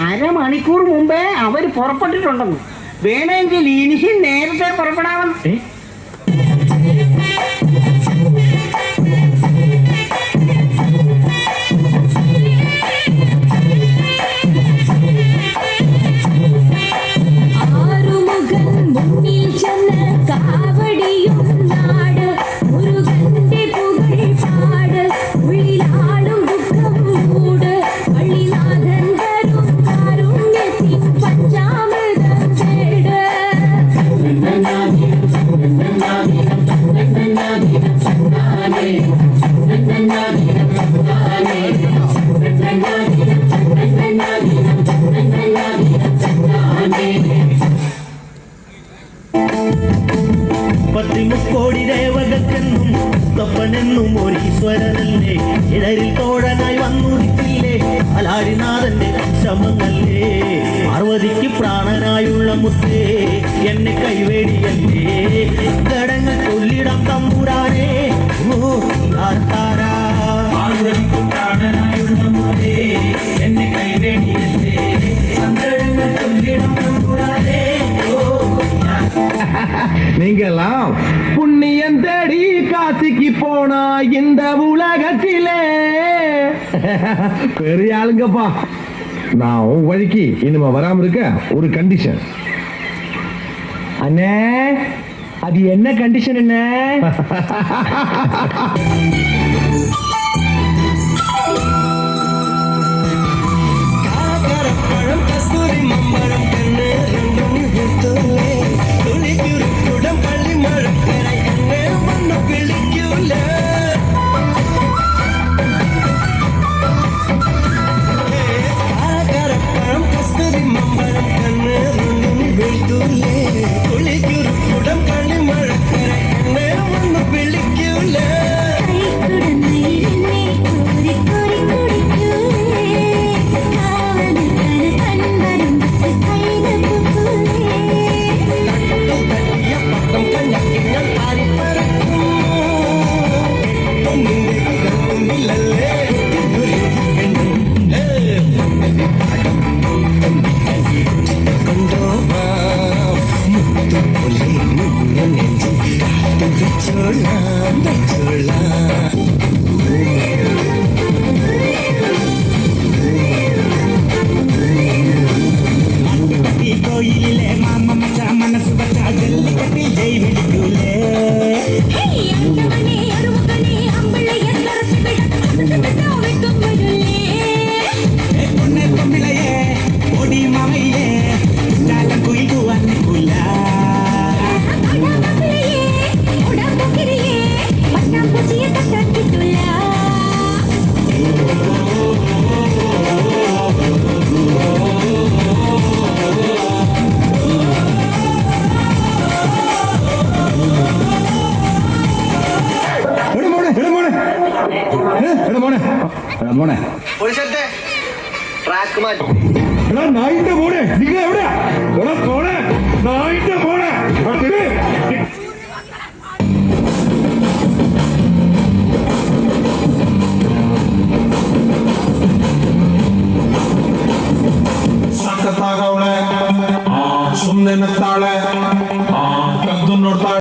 അരമണിക്കൂർ മുമ്പേ അവര് പുറപ്പെട്ടിട്ടുണ്ടെന്ന്. വേണമെങ്കിൽ ഇനിയും നേരത്തെ പുറപ്പെടാമെന്ന്. പത്തിമുക്കോടി ദേവതക്കെന്നും തൊപ്പനെന്നും ഒരീശ്വരനല്ലേ, ഇടരിൽ തോഴനായി വന്നുദിക്കില്ലേ അലാരിനാഥന്റെ ശമങ്ങളേ. പാർവതിക്ക് പ്രാണനായുള്ള മുത്തേ എന്നെ കൈവേടിയല്ലേ, ഘടങ്ങൾ ചൊല്ലിടം തമ്പുരാനേ ഓ താരാ. പാർവതിക്ക് പ്രാണനായുള്ള മുത്തേ എന്നെ കൈവേടിയല്ലേ, ഘടങ്ങൾ ചൊല്ലിടം തമ്പുരാനേ ഓ. நீங்கெல்லாம் புண்ணியம் தேடி காசிக்கு போனா இந்த உலகத்திலே பெரிய ஆளுங்கப்பா. நான் உன் வழிக்கு இனிமே வராம இருக்க ஒரு கண்டிஷன். அண்ணே, அது என்ன கண்டிஷன் அண்ணே? கஸ்தூரி மம்பரம் கண்ணு துளிக்குடம் பள்ளி மழக்கரை கண்ணு மண்ணு பிழிக்குள்ள காரப்பழம் கஸ்தூரி மம்பரம் கண்ணு வீழ்த்துள்ளே துளிக்குடம் பள்ளி மழக்கரை கண்ணு மண்ணு பிழிக்குள்ள கோயிலே மாமா மச்சா மனசு பச்சா ஜல்லிக்கட்டி ஜெய் விழிக்குலே பொண்ணு பொம்பிளையே பொடி மாமையே ஜாலம் குயிகு வந்துக்குள்ள നായിന്റെ മോനെ നിങ്ങൾ എവിടെയാ? നായിന്റെ മോനെ